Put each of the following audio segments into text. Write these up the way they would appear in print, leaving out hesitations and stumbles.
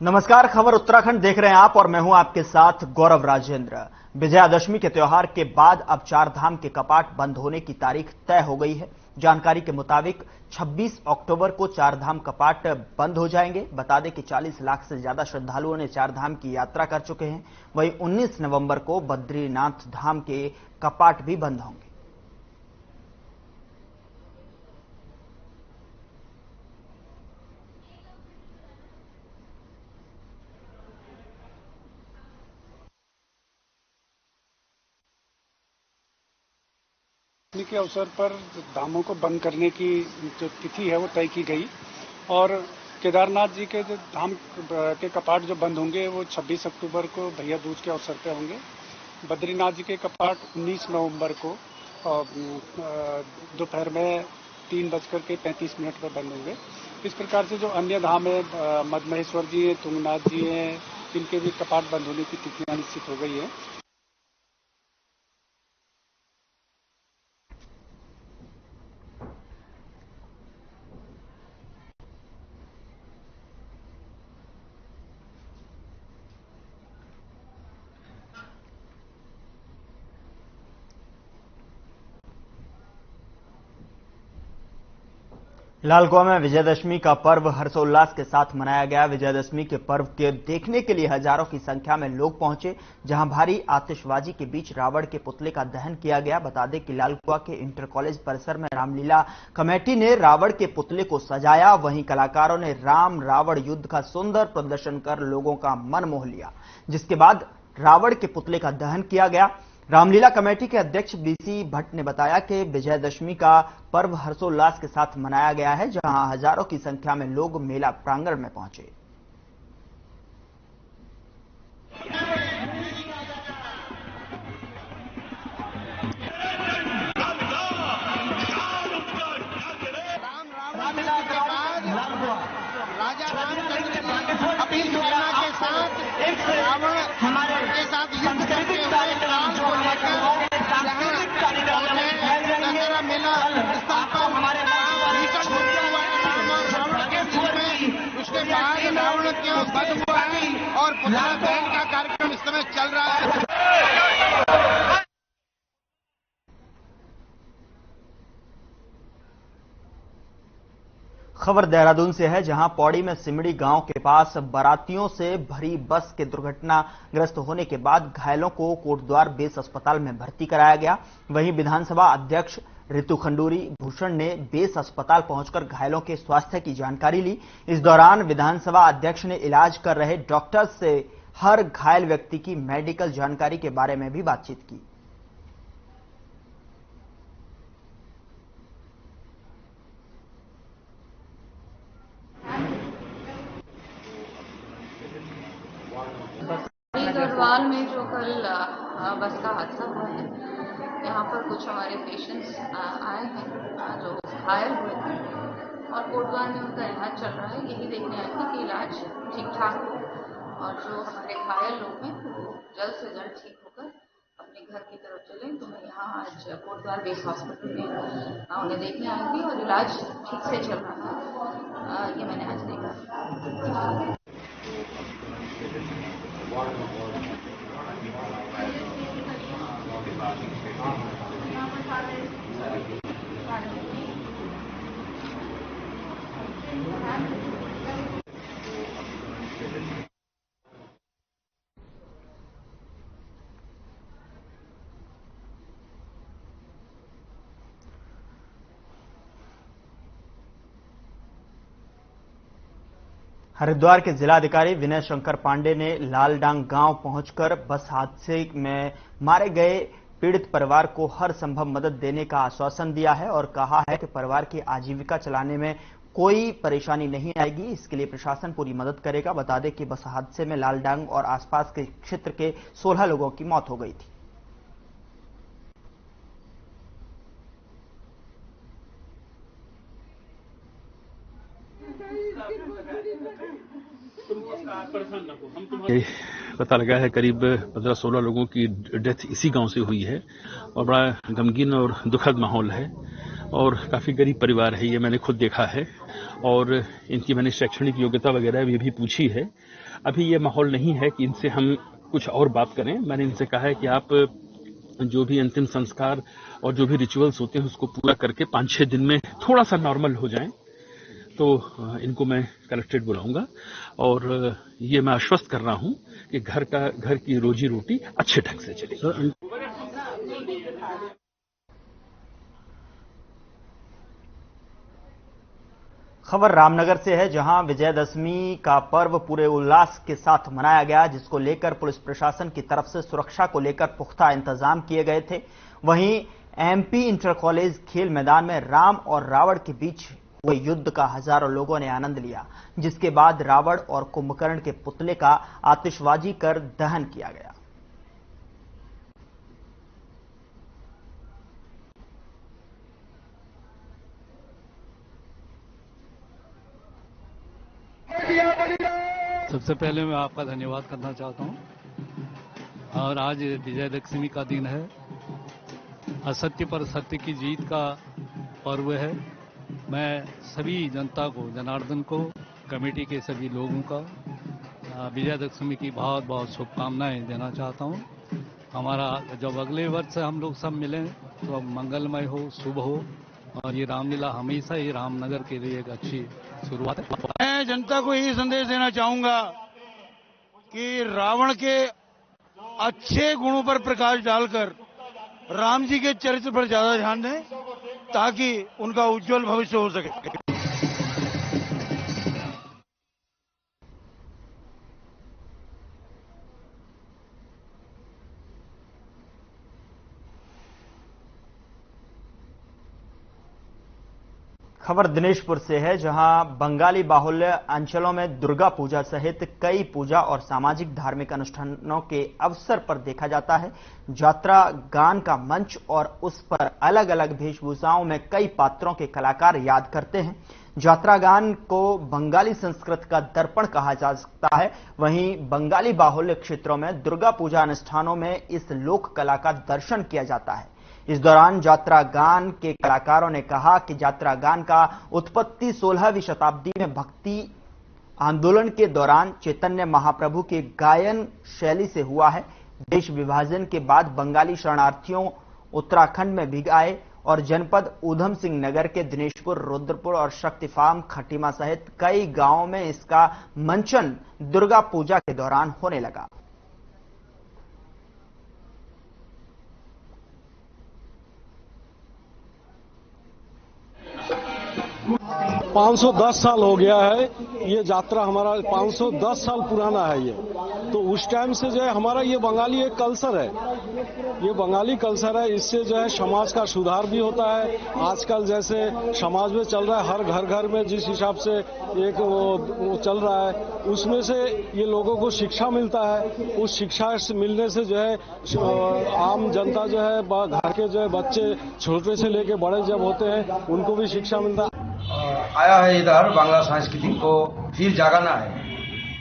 नमस्कार, खबर उत्तराखंड देख रहे हैं आप और मैं हूं आपके साथ गौरव राजेंद्र। विजयादशमी के त्योहार के बाद अब चार धाम के कपाट बंद होने की तारीख तय हो गई है। जानकारी के मुताबिक 26 अक्टूबर को चार धाम कपाट बंद हो जाएंगे। बता दें कि 40 लाख से ज्यादा श्रद्धालुओं ने चार धाम की यात्रा कर चुके हैं। वहीं 19 नवंबर को बद्रीनाथ धाम के कपाट भी बंद होंगे। के अवसर पर धामों को बंद करने की जो तिथि है वो तय की गई और केदारनाथ जी के जो धाम के कपाट जो बंद होंगे वो 26 अक्टूबर को भैया दूज के अवसर पर होंगे। बद्रीनाथ जी के कपाट 19 नवंबर को दोपहर में 3:35 पर बंद होंगे। इस प्रकार से जो अन्य धाम है, मदमहेश्वर जी है, तुंगनाथ जी हैं, इनके भी कपाट बंद होने की तिथियां निश्चित हो गई है। लालकुआ में विजयदशमी का पर्व हर्षोल्लास के साथ मनाया गया। विजयदशमी के पर्व के देखने के लिए हजारों की संख्या में लोग पहुंचे, जहां भारी आतिशबाजी के बीच रावण के पुतले का दहन किया गया। बता दें कि लालकुआ के इंटर कॉलेज परिसर में रामलीला कमेटी ने रावण के पुतले को सजाया। वहीं कलाकारों ने राम रावण युद्ध का सुंदर प्रदर्शन कर लोगों का मन मोह लिया, जिसके बाद रावण के पुतले का दहन किया गया। रामलीला कमेटी के अध्यक्ष बीसी भट्ट ने बताया कि विजयदशमी का पर्व हर्षोल्लास के साथ मनाया गया है, जहां हजारों की संख्या में लोग मेला प्रांगण में पहुंचे। राजा रामचंद्र जी अपनी सेना के साथ रावण हमारे के साथ युद्ध करते हुए राम को लेकर दशहरा मेला स्थल पर हमारे भीषण युद्ध हुआ राम और रावण के बीच में। उसके बाद रावण के वध हुआ है और पुतला दहन का कार्यक्रम इस समय चल रहा है। खबर देहरादून से है, जहां पौड़ी में सिमड़ी गांव के पास बारातियों से भरी बस के दुर्घटनाग्रस्त होने के बाद घायलों को कोटद्वार बेस अस्पताल में भर्ती कराया गया। वहीं विधानसभा अध्यक्ष ऋतु खंडूरी भूषण ने बेस अस्पताल पहुंचकर घायलों के स्वास्थ्य की जानकारी ली। इस दौरान विधानसभा अध्यक्ष ने इलाज कर रहे डॉक्टर्स से हर घायल व्यक्ति की मेडिकल जानकारी के बारे में भी बातचीत की। गढ़वाल में जो कल बस का हादसा हुआ है, यहाँ पर कुछ हमारे पेशेंट्स आए हैं जो घायल हुए थे और कोटद्वार में उनका इलाज चल रहा है। यही देखने आए थे कि इलाज ठीक ठाक हो और जो हमारे घायल लोग हैं वो जल्द से जल्द ठीक होकर अपने घर की तरफ चलें। तो मैं यहाँ आज कोटद्वार बेस हॉस्पिटल में उन्हें देखने आई थी और इलाज ठीक से चल रहा था। ये मैंने आज देखा। हरिद्वार के जिलाधिकारी विनय शंकर पांडे ने लालडांग गांव पहुंचकर बस हादसे में मारे गए पीड़ित परिवार को हर संभव मदद देने का आश्वासन दिया है और कहा है कि परिवार की आजीविका चलाने में कोई परेशानी नहीं आएगी। इसके लिए प्रशासन पूरी मदद करेगा। बता दें कि बस हादसे में लालडांग और आसपास के क्षेत्र के 16 लोगों की मौत हो गई थी। पता लगा है करीब 15-16 लोगों की डेथ इसी गांव से हुई है और बड़ा गमगीन और दुखद माहौल है और काफी गरीब परिवार है, ये मैंने खुद देखा है। और इनकी मैंने शैक्षणिक योग्यता वगैरह ये भी पूछी है। अभी ये माहौल नहीं है कि इनसे हम कुछ और बात करें। मैंने इनसे कहा है कि आप जो भी अंतिम संस्कार और जो भी रिचुअल्स होते हैं उसको पूरा करके 5-6 दिन में थोड़ा सा नॉर्मल हो जाएं, तो इनको मैं कलेक्ट्रेट बुलाऊंगा और ये मैं आश्वस्त कर रहा हूं कि घर की रोजी रोटी अच्छे ढंग से चलेगी। खबर रामनगर से है, जहां विजयदशमी का पर्व पूरे उल्लास के साथ मनाया गया, जिसको लेकर पुलिस प्रशासन की तरफ से सुरक्षा को लेकर पुख्ता इंतजाम किए गए थे। वहीं एमपी इंटर कॉलेज खेल मैदान में राम और रावण के बीच हुए युद्ध का हजारों लोगों ने आनंद लिया, जिसके बाद रावण और कुंभकर्ण के पुतले का आतिशबाजी कर दहन किया गया। सबसे पहले मैं आपका धन्यवाद करना चाहता हूं। और आज विजयदशमी का दिन है, असत्य पर सत्य की जीत का पर्व है। मैं सभी जनता को, जनार्दन को, कमेटी के सभी लोगों का विजयदशमी की बहुत बहुत शुभकामनाएं देना चाहता हूं। हमारा जब अगले वर्ष हम लोग सब मिलें तो मंगलमय हो, शुभ हो, और ये रामलीला हमेशा ही रामनगर के लिए एक अच्छी शुरुआत है। मैं जनता को यही संदेश देना चाहूंगा कि रावण के अच्छे गुणों पर प्रकाश डालकर राम जी के चरित्र पर ज्यादा ध्यान दें, ताकि उनका उज्जवल भविष्य हो सके। खबर दिनेशपुर से है, जहां बंगाली बाहुल्य अंचलों में दुर्गा पूजा सहित कई पूजा और सामाजिक धार्मिक अनुष्ठानों के अवसर पर देखा जाता है यात्रा गान का मंच, और उस पर अलग अलग वेशभूषाओं में कई पात्रों के कलाकार याद करते हैं। यात्रा गान को बंगाली संस्कृति का दर्पण कहा जा सकता है। वहीं बंगाली बाहुल्य क्षेत्रों में दुर्गा पूजा अनुष्ठानों में इस लोक कला का दर्शन किया जाता है। इस दौरान यात्रा गान के कलाकारों ने कहा कि यात्रा गान का उत्पत्ति 16वीं शताब्दी में भक्ति आंदोलन के दौरान चैतन्य महाप्रभु के गायन शैली से हुआ है। देश विभाजन के बाद बंगाली शरणार्थियों उत्तराखंड में भी आए और जनपद ऊधम सिंह नगर के दिनेशपुर, रुद्रपुर और शक्ति फार्म खटीमा सहित कई गांवों में इसका मंचन दुर्गा पूजा के दौरान होने लगा। 510 साल हो गया है ये यात्रा, हमारा 510 साल पुराना है ये। तो उस टाइम से जो है हमारा ये बंगाली एक कल्चर है, ये बंगाली कल्चर है। इससे जो है समाज का सुधार भी होता है। आजकल जैसे समाज में चल रहा है, हर घर घर में जिस हिसाब से एक वो चल रहा है, उसमें से ये लोगों को शिक्षा मिलता है। उस शिक्षा से मिलने से जो है आम जनता जो है, घर के जो है बच्चे छोटे से लेके बड़े जब होते हैं उनको भी शिक्षा मिलता है। आया है इधर बांग्ला संस्कृति को फिर जगाना है।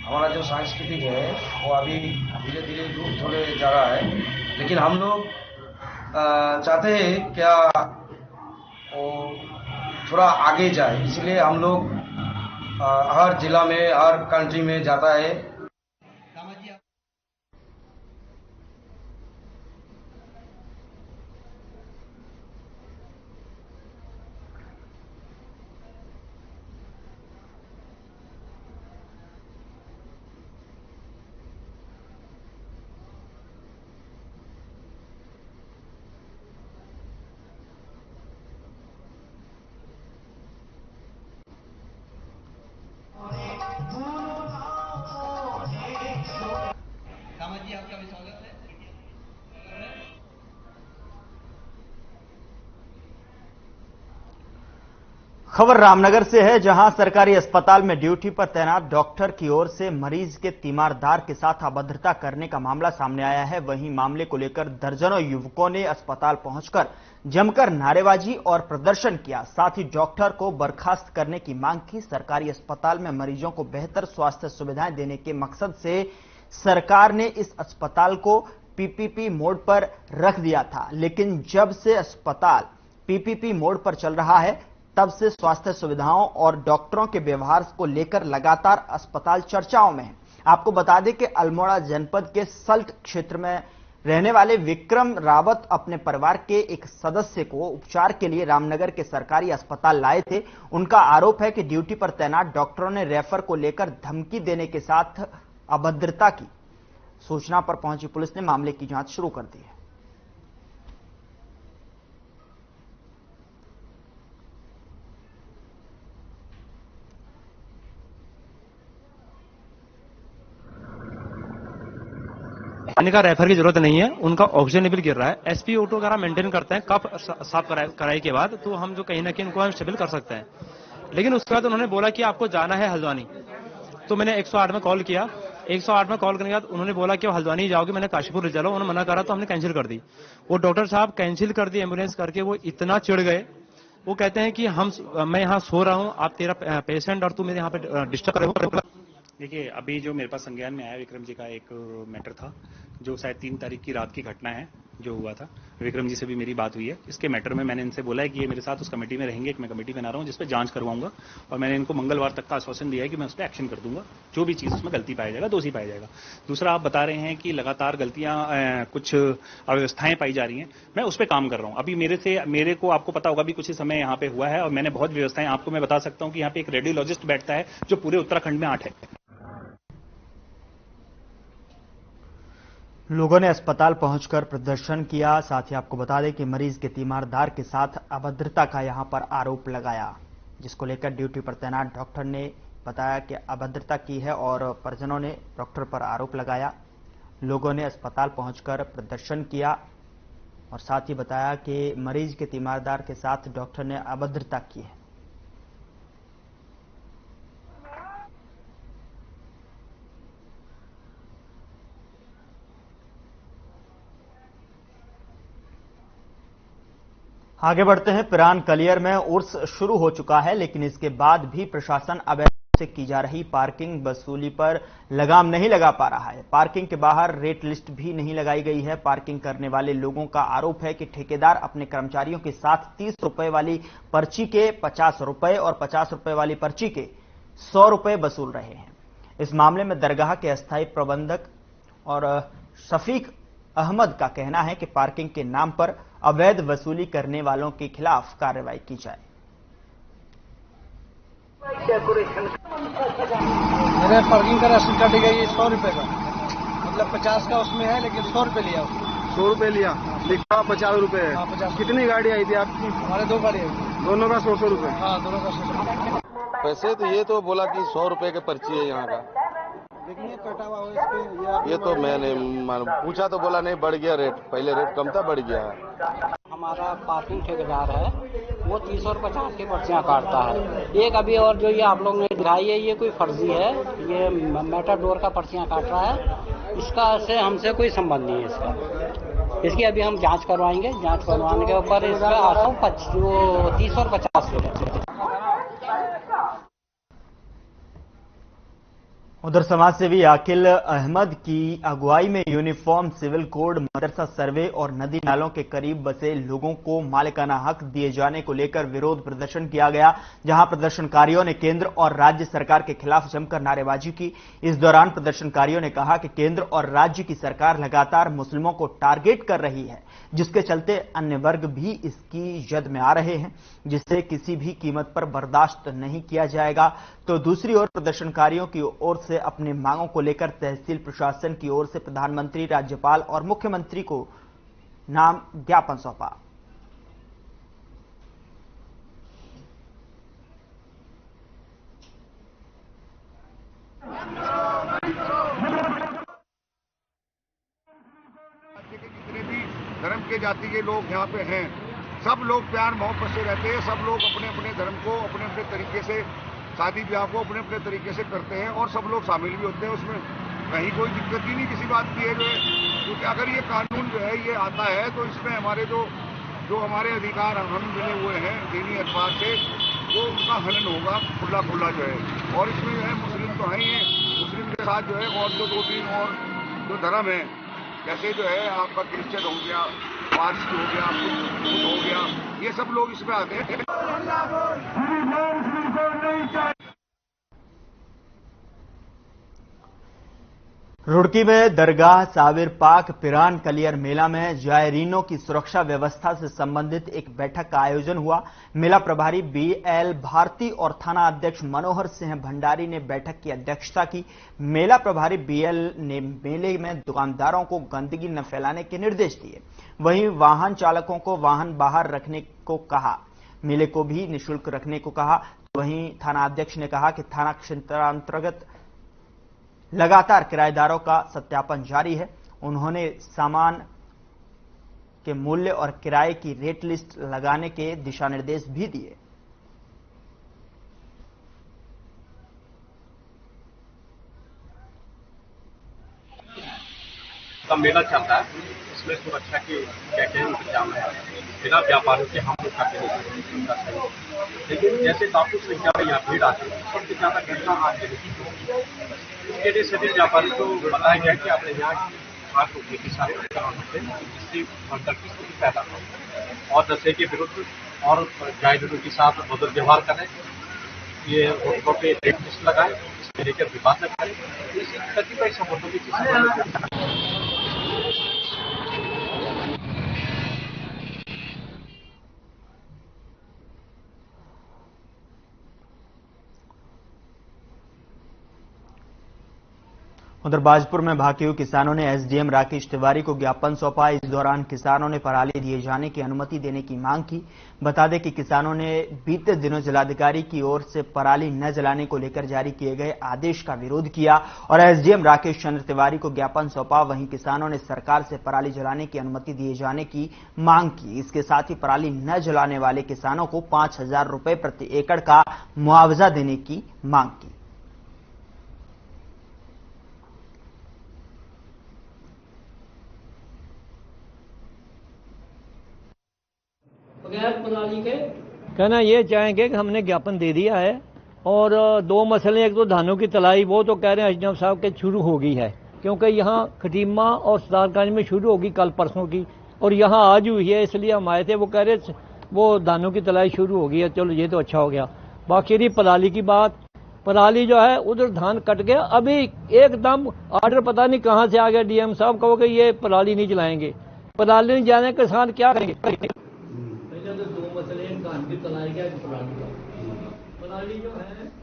हमारा जो सांस्कृतिक है वो अभी धीरे धीरे रूप थोड़े जा रहा है, लेकिन हम लोग चाहते हैं क्या वो थोड़ा आगे जाए, इसलिए हम लोग हर जिला में, हर कंट्री में जाता है। खबर रामनगर से है, जहां सरकारी अस्पताल में ड्यूटी पर तैनात डॉक्टर की ओर से मरीज के तीमारदार के साथ अभद्रता करने का मामला सामने आया है। वहीं मामले को लेकर दर्जनों युवकों ने अस्पताल पहुंचकर जमकर नारेबाजी और प्रदर्शन किया। साथ ही डॉक्टर को बर्खास्त करने की मांग की। सरकारी अस्पताल में मरीजों को बेहतर स्वास्थ्य सुविधाएं देने के मकसद से सरकार ने इस अस्पताल को पीपीपी मोड पर रख दिया था, लेकिन जब से अस्पताल पीपीपी मोड पर चल रहा है तब से स्वास्थ्य सुविधाओं और डॉक्टरों के व्यवहार को लेकर लगातार अस्पताल चर्चाओं में है। आपको बता दें कि अल्मोड़ा जनपद के सल्ट क्षेत्र में रहने वाले विक्रम रावत अपने परिवार के एक सदस्य को उपचार के लिए रामनगर के सरकारी अस्पताल लाए थे। उनका आरोप है कि ड्यूटी पर तैनात डॉक्टरों ने रेफर को लेकर धमकी देने के साथ अभद्रता की। सूचना पर पहुंची पुलिस ने मामले की जांच शुरू कर दी है। पानी का रेफर की जरूरत नहीं है, उनका ऑक्सीजन लेवल गिर रहा है। एसपी ऑटो वगैरह मेंटेन करते हैं, कप साफ कराई के बाद तो हम जो कहीं ना कहीं उनको हम स्टेबल कर सकते हैं। लेकिन उसके बाद उन्होंने बोला कि आपको जाना है हल्द्वानी, तो मैंने 108 में कॉल किया। 108 में कॉल करने के बाद उन्होंने बोला कि हल्द्वानी जाओगे, मैंने काशीपुर ले चलो। उन्होंने मना करा तो हमने कैंसिल कर दी। वो डॉक्टर साहब कैंसिल कर दी एम्बुलेंस करके, वो इतना चिढ़ गए। वो कहते हैं कि मैं यहाँ सो रहा हूँ, आप तेरा पेशेंट और तू मेरे यहाँ पे डिस्टर्ब कर। देखिए, अभी जो मेरे पास संज्ञान में आया विक्रम जी का एक मैटर था, जो शायद 3 तारीख की रात की घटना है जो हुआ था। विक्रम जी से भी मेरी बात हुई है इसके मैटर में। मैंने इनसे बोला है कि ये मेरे साथ उस कमेटी में रहेंगे, एक मैं कमेटी बना रहा हूँ जिस पे जांच करवाऊंगा, और मैंने इनको मंगलवार तक का आश्वासन दिया है कि मैं उस पर एक्शन कर दूंगा। जो भी चीज उसमें गलती पाया जाएगा दोषी पाया जाएगा। दूसरा, आप बता रहे हैं कि लगातार गलतियां, कुछ अव्यवस्थाएं पाई जा रही हैं, मैं उस पर काम कर रहा हूँ। अभी मेरे को आपको पता होगा, अभी कुछ ही समय यहाँ पे हुआ है और मैंने बहुत व्यवस्थाएं आपको मैं बता सकता हूँ कि यहाँ पे एक रेडियोलॉजिस्ट बैठता है जो पूरे उत्तराखंड में 8 है। लोगों ने अस्पताल पहुंचकर प्रदर्शन किया। साथ ही आपको बता दें कि मरीज के तीमारदार के साथ अभद्रता का यहां पर आरोप लगाया, जिसको लेकर ड्यूटी पर तैनात डॉक्टर ने बताया कि अभद्रता की है और परिजनों ने डॉक्टर पर आरोप लगाया। लोगों ने अस्पताल पहुंचकर प्रदर्शन किया और साथ ही बताया कि मरीज के तीमारदार के साथ डॉक्टर ने अभद्रता की है। आगे बढ़ते हैं। पिरान कलियर में उर्स शुरू हो चुका है, लेकिन इसके बाद भी प्रशासन अवैध से की जा रही पार्किंग वसूली पर लगाम नहीं लगा पा रहा है। पार्किंग के बाहर रेट लिस्ट भी नहीं लगाई गई है। पार्किंग करने वाले लोगों का आरोप है कि ठेकेदार अपने कर्मचारियों के साथ 30 रुपए वाली पर्ची के 50 रुपए और 50 रुपए वाली पर्ची के 100 रुपए वसूल रहे हैं। इस मामले में दरगाह के अस्थायी प्रबंधक और शफीक अहमद का कहना है कि पार्किंग के नाम पर अवैध वसूली करने वालों के खिलाफ कार्रवाई की जाए। मेरे पार्किंग का रसीद काटी गई 100 रुपए का, मतलब 50 का उसमें है, लेकिन 100 रुपए लिया। 100 रुपए लिया, लिखा 50 रुपए है। 50। कितनी गाड़ी आई थी आपकी? हमारे 2 गाड़ी आई। दोनों का 100 रुपए? हाँ, दोनों का 100। पैसे तो ये तो बोला कि 100 रुपए के पर्ची है यहाँ का, लेकिन ये कटा हुआ है इसके। ये तो मैंने पूछा तो बोला नहीं, बढ़ गया रेट, पहले रेट कम था, बढ़ गया है। हमारा पार्किंग ठेकेदार है, वो 30 और 50 की पर्चियाँ काटता है। एक अभी और जो ये आप लोग ने दिखाई है, ये कोई फर्जी है, ये मेटाडोर का पर्चियाँ काट रहा है। इसका से हमसे कोई संबंध नहीं है इसका। इसकी अभी हम जांच करवाएंगे। जांच करवाने के ऊपर इसका 30 और 50 रुपये। उधर समाजसेवी आकिल अहमद की अगुवाई में यूनिफॉर्म सिविल कोड, मदरसा सर्वे और नदी नालों के करीब बसे लोगों को मालिकाना हक दिए जाने को लेकर विरोध प्रदर्शन किया गया, जहां प्रदर्शनकारियों ने केंद्र और राज्य सरकार के खिलाफ जमकर नारेबाजी की। इस दौरान प्रदर्शनकारियों ने कहा कि केंद्र और राज्य की सरकार लगातार मुस्लिमों को टारगेट कर रही है, जिसके चलते अन्य वर्ग भी इसकी जद में आ रहे हैं, जिसे किसी भी कीमत पर बर्दाश्त नहीं किया जाएगा। तो दूसरी ओर प्रदर्शनकारियों की ओर से अपने मांगों को लेकर तहसील प्रशासन की ओर से प्रधानमंत्री, राज्यपाल और मुख्यमंत्री को नाम ज्ञापन सौंपा। जितने भी धर्म के जाति के लोग यहाँ पे हैं, सब लोग प्यार मोहब्बत से रहते हैं। सब लोग अपने अपने धर्म को अपने अपने तरीके से, शादी ब्याह को अपने अपने तरीके से करते हैं और सब लोग शामिल भी होते हैं उसमें। कहीं कोई दिक्कत ही नहीं किसी बात की है जो है, क्योंकि अगर ये कानून जो है ये आता है तो इसमें हमारे जो हमारे अधिकार हम मिले हुए हैं दीनी एतबार से, वो उनका हनन होगा खुला खुला जो है। और इसमें जो है मुस्लिम तो है ही है, मुस्लिम के साथ जो है और जो 2-3 और जो धर्म है, जैसे जो है आपका क्रिश्चियन हो गया, पारसी हो गया, बुद्ध हो गया, ये सब लोग इसमें आते हैं। रुड़की में दरगाह साबिर पाक पिरान कलियर मेला में जायरीनों की सुरक्षा व्यवस्था से संबंधित एक बैठक का आयोजन हुआ। मेला प्रभारी बीएल भारती और थाना अध्यक्ष मनोहर सिंह भंडारी ने बैठक की अध्यक्षता की। मेला प्रभारी बीएल ने मेले में दुकानदारों को गंदगी न फैलाने के निर्देश दिए। वहीं वाहन चालकों को वाहन बाहर रखने को कहा। मेले को भी निःशुल्क रखने को कहा। वहीं थाना अध्यक्ष ने कहा कि थाना क्षेत्रांतर्गत लगातार किराएदारों का सत्यापन जारी है। उन्होंने सामान के मूल्य और किराए की रेट लिस्ट लगाने के दिशा निर्देश भी दिए। का मेला चलता है, इसमें सुरक्षा के क्या क्या इंतजाम है, बिना व्यापारियों के हम लोग करते नहीं। लेकिन जैसे काफी संख्या में यहाँ भीड़ आती है, सबसे ज्यादा घटना आज इसके लिए सभी व्यापारी को बताया गया कि अपने यहाँ आग रोकने की सारी करते हैं, जिससे की स्थिति पैदा हो और नशे के विरुद्ध और जायरीनों के साथ मधुर व्यवहार करें। ये रोडों पे रेट लिस्ट लगाए, इसमें लेकर विवाद न करें। इसी कतिपय संबंधों की चीजें उधर बाजपुर में भाकियू किसानों ने एसडीएम राकेश तिवारी को ज्ञापन सौंपा। इस दौरान किसानों ने पराली दिए जाने की अनुमति देने की मांग की। बता दें कि किसानों ने बीते दिनों जिलाधिकारी की ओर से पराली न जलाने को लेकर जारी किए गए आदेश का विरोध किया और एसडीएम राकेश चंद्र तिवारी को ज्ञापन सौंपा। वहीं किसानों ने सरकार से पराली जलाने की अनुमति दिए जाने की मांग की। इसके साथ ही पराली न जलाने वाले किसानों को 5,000 रुपए प्रति एकड़ का मुआवजा देने की मांग की। बगैर पराली के कहना ये चाहेंगे कि हमने ज्ञापन दे दिया है और दो मसले, एक तो धानों की तलाई, वो तो कह रहे हैं एसडीएम साहब के शुरू हो गई है, क्योंकि यहाँ खटीमा और सदारगंज में शुरू होगी कल परसों की और यहाँ आज हुई है, इसलिए हम आए थे। वो कह रहे वो धानों की तलाई शुरू हो गई है, चलो ये तो अच्छा हो गया। बाकी रही पराली की बात, पराली जो है उधर धान कट गया, अभी एकदम ऑर्डर पता नहीं कहाँ से आ गया डीएम साहब का, कि ये पराली नहीं जलाएंगे। पराली नहीं जाने के किसान क्या करेंगे? दो मसले, धान की तलाई का, पराली जो है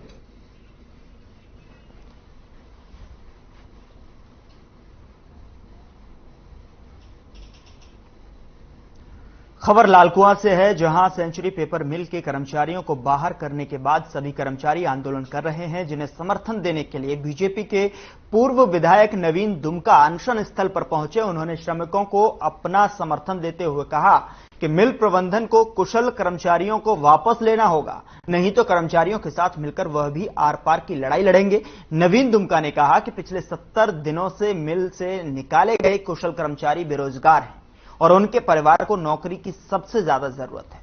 खबर लालकुआं से है, जहां सेंचुरी पेपर मिल के कर्मचारियों को बाहर करने के बाद सभी कर्मचारी आंदोलन कर रहे हैं, जिन्हें समर्थन देने के लिए बीजेपी के पूर्व विधायक नवीन दुमका अनशन स्थल पर पहुंचे। उन्होंने श्रमिकों को अपना समर्थन देते हुए कहा कि मिल प्रबंधन को कुशल कर्मचारियों को वापस लेना होगा, नहीं तो कर्मचारियों के साथ मिलकर वह भी आर पार की लड़ाई लड़ेंगे। नवीन दुमका ने कहा कि पिछले 70 दिनों से मिल से निकाले गए कुशल कर्मचारी बेरोजगार हैं और उनके परिवार को नौकरी की सबसे ज्यादा जरूरत है।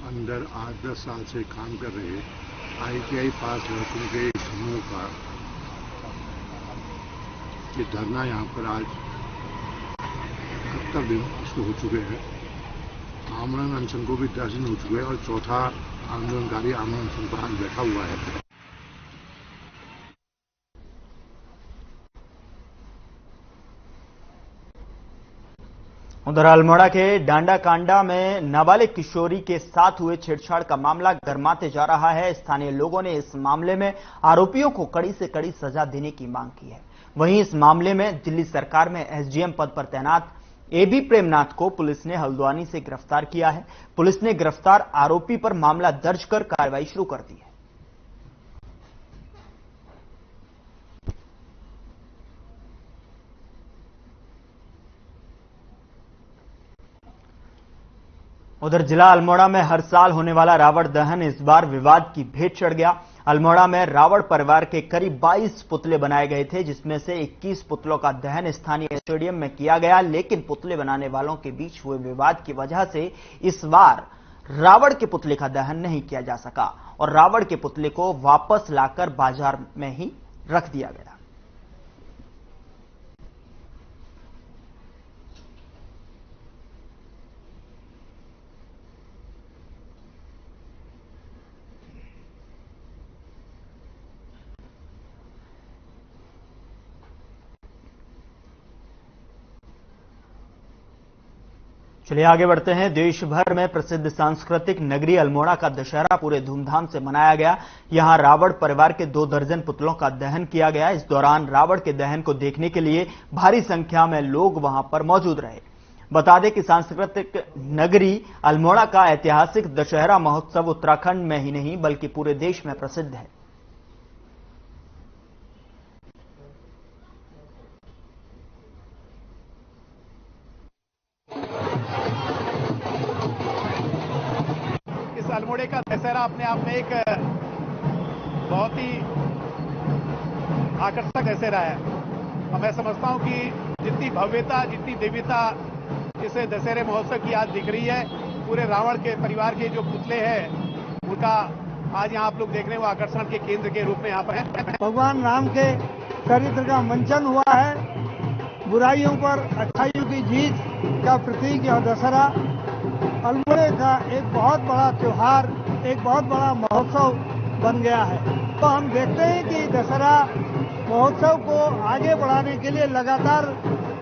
अंदर 8-10 साल से काम कर रहे ITI पास लड़कों के समूह का ये धरना यहाँ पर आज 71 दिन इसको हो चुके हैं। आमरण अनशन को भी 10 दिन हो चुके हैं और चौथा आंदोलनकारी आमरण अनशन पर आज बैठा हुआ है। उधर अल्मोड़ा के डांडा कांडा में नाबालिग किशोरी के साथ हुए छेड़छाड़ का मामला गर्माते जा रहा है। स्थानीय लोगों ने इस मामले में आरोपियों को कड़ी से कड़ी सजा देने की मांग की है। वहीं इस मामले में दिल्ली सरकार में एसडीएम पद पर तैनात एबी प्रेमनाथ को पुलिस ने हल्द्वानी से गिरफ्तार किया है। पुलिस ने गिरफ्तार आरोपी पर मामला दर्ज कर कार्रवाई शुरू कर दी है। उधर जिला अल्मोड़ा में हर साल होने वाला रावण दहन इस बार विवाद की भेंट चढ़ गया। अल्मोड़ा में रावण परिवार के करीब 22 पुतले बनाए गए थे, जिसमें से 21 पुतलों का दहन स्थानीय स्टेडियम में किया गया, लेकिन पुतले बनाने वालों के बीच हुए विवाद की वजह से इस बार रावण के पुतले का दहन नहीं किया जा सका और रावण के पुतले को वापस लाकर बाजार में ही रख दिया गया। चलिए आगे बढ़ते हैं। देश भर में प्रसिद्ध सांस्कृतिक नगरी अल्मोड़ा का दशहरा पूरे धूमधाम से मनाया गया। यहां रावण परिवार के 2 दर्जन पुतलों का दहन किया गया। इस दौरान रावण के दहन को देखने के लिए भारी संख्या में लोग वहां पर मौजूद रहे। बता दें कि सांस्कृतिक नगरी अल्मोड़ा का ऐतिहासिक दशहरा महोत्सव उत्तराखंड में ही नहीं बल्कि पूरे देश में प्रसिद्ध है। अल्मोड़े का दशहरा अपने आप में एक बहुत ही आकर्षक दशहरा है और मैं समझता हूं कि जितनी भव्यता जितनी दिव्यता इस दशहरे महोत्सव की आज दिख रही है, पूरे रावण के परिवार के जो पुतले हैं उनका आज यहाँ आप लोग देख रहे हैं वो आकर्षण के केंद्र के रूप में यहाँ पर है। भगवान राम के चरित्र का मंचन हुआ है। बुराइयों पर अच्छाइयों की जीत का प्रतीक यह दशहरा अल्मोड़े का एक बहुत बड़ा त्योहार, एक बहुत बड़ा महोत्सव बन गया है। तो हम देखते हैं कि दशहरा महोत्सव को आगे बढ़ाने के लिए लगातार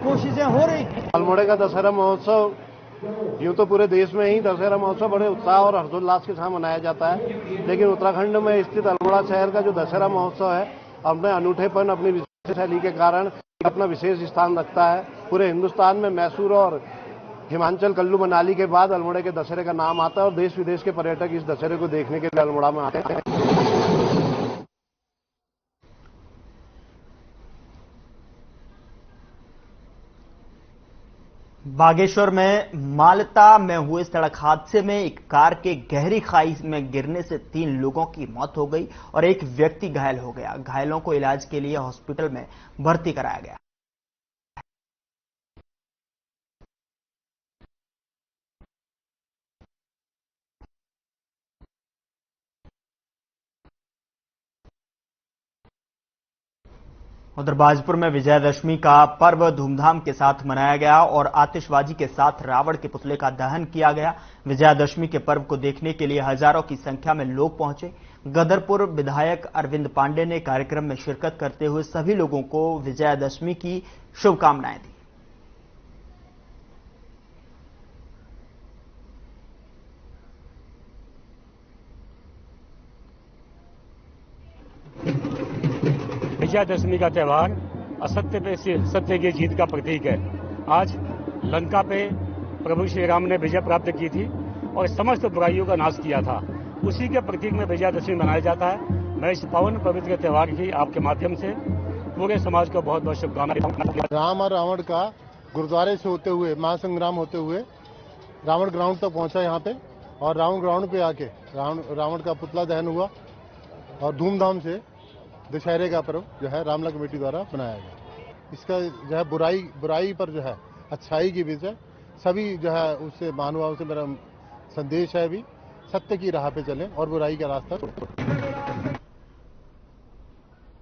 कोशिशें हो रही हैं। अल्मोड़े का दशहरा महोत्सव यूं तो पूरे देश में ही दशहरा महोत्सव बड़े उत्साह और हर्षोल्लास के साथ मनाया जाता है, लेकिन उत्तराखंड में स्थित अल्मोड़ा शहर का जो दशहरा महोत्सव है अपने अनूठेपन, अपनी विशेष शैली के कारण अपना विशेष स्थान रखता है। पूरे हिंदुस्तान में मैसूर और हिमाचल, कुल्लू, मनाली के बाद अल्मोड़े के दशहरे का नाम आता है और देश विदेश के पर्यटक इस दशहरे को देखने के लिए अल्मोड़ा में आते हैं। बागेश्वर में मालता में हुए सड़क हादसे में एक कार के गहरी खाई में गिरने से 3 लोगों की मौत हो गई और एक व्यक्ति घायल हो गया। घायलों को इलाज के लिए हॉस्पिटल में भर्ती कराया गया। उधर बाजपुर में विजयादशमी का पर्व धूमधाम के साथ मनाया गया और आतिशबाजी के साथ रावण के पुतले का दहन किया गया। विजयादशमी के पर्व को देखने के लिए हजारों की संख्या में लोग पहुंचे। गदरपुर विधायक अरविंद पांडे ने कार्यक्रम में शिरकत करते हुए सभी लोगों को विजयादशमी की शुभकामनाएं दी। विजयादशमी का त्यौहार असत्य पे सत्य की जीत का प्रतीक है। आज लंका पे प्रभु श्री राम ने विजय प्राप्त की थी और समस्त बुराइयों का नाश किया था। उसी के प्रतीक में विजयादशमी मनाया जाता है। मैं इस पावन पवित्र त्यौहार की आपके माध्यम से पूरे समाज को बहुत बहुत शुभकामनाएं। राम और रावण का गुरुद्वारे से होते हुए महासंग्राम होते हुए रावण ग्राउंड तक पहुंचा यहाँ पे और रावण ग्राउंड पे आके रावण का पुतला दहन हुआ और धूमधाम से दशहरे का पर्व जो है रामला कमेटी द्वारा बनाया गया। इसका जो है बुराई पर जो है अच्छाई की विजय, सभी जो है उससे महानुभाव से मेरा संदेश है, भी सत्य की राह पे चलें और बुराई का रास्ता छोड़ें।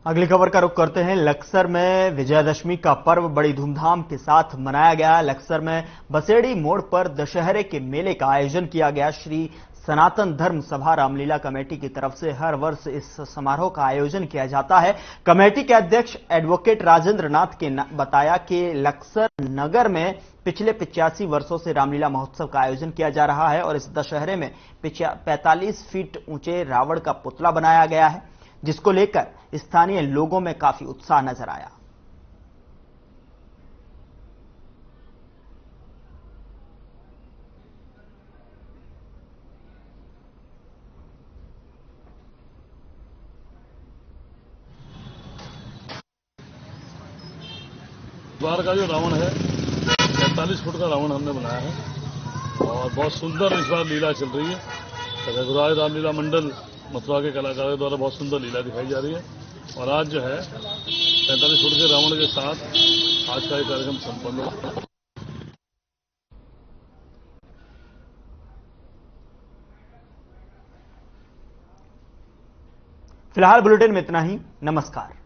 अगली खबर का रुख करते हैं। लक्सर में विजयादशमी का पर्व बड़ी धूमधाम के साथ मनाया गया। लक्सर में बसेड़ी मोड़ पर दशहरे के मेले का आयोजन किया गया। श्री सनातन धर्म सभा रामलीला कमेटी की तरफ से हर वर्ष इस समारोह का आयोजन किया जाता है। कमेटी के अध्यक्ष एडवोकेट राजेंद्र नाथ ने बताया कि लक्सर नगर में पिछले 85 वर्षों से रामलीला महोत्सव का आयोजन किया जा रहा है और इस दशहरे में 45 फीट ऊंचे रावण का पुतला बनाया गया है, जिसको लेकर स्थानीय लोगों में काफी उत्साह नजर आया। द्वार का जो रावण है 45 फुट का रावण हमने बनाया है और बहुत सुंदर इस बार लीला चल रही है। रघुराज रामलीला मंडल मथुरा के कलाकारों द्वारा बहुत सुंदर लीला दिखाई जा रही है। और आज जो है 45 फुट के रावण के साथ आज का ये कार्यक्रम संपन्न हुआ। फिलहाल बुलेटिन में इतना ही। नमस्कार।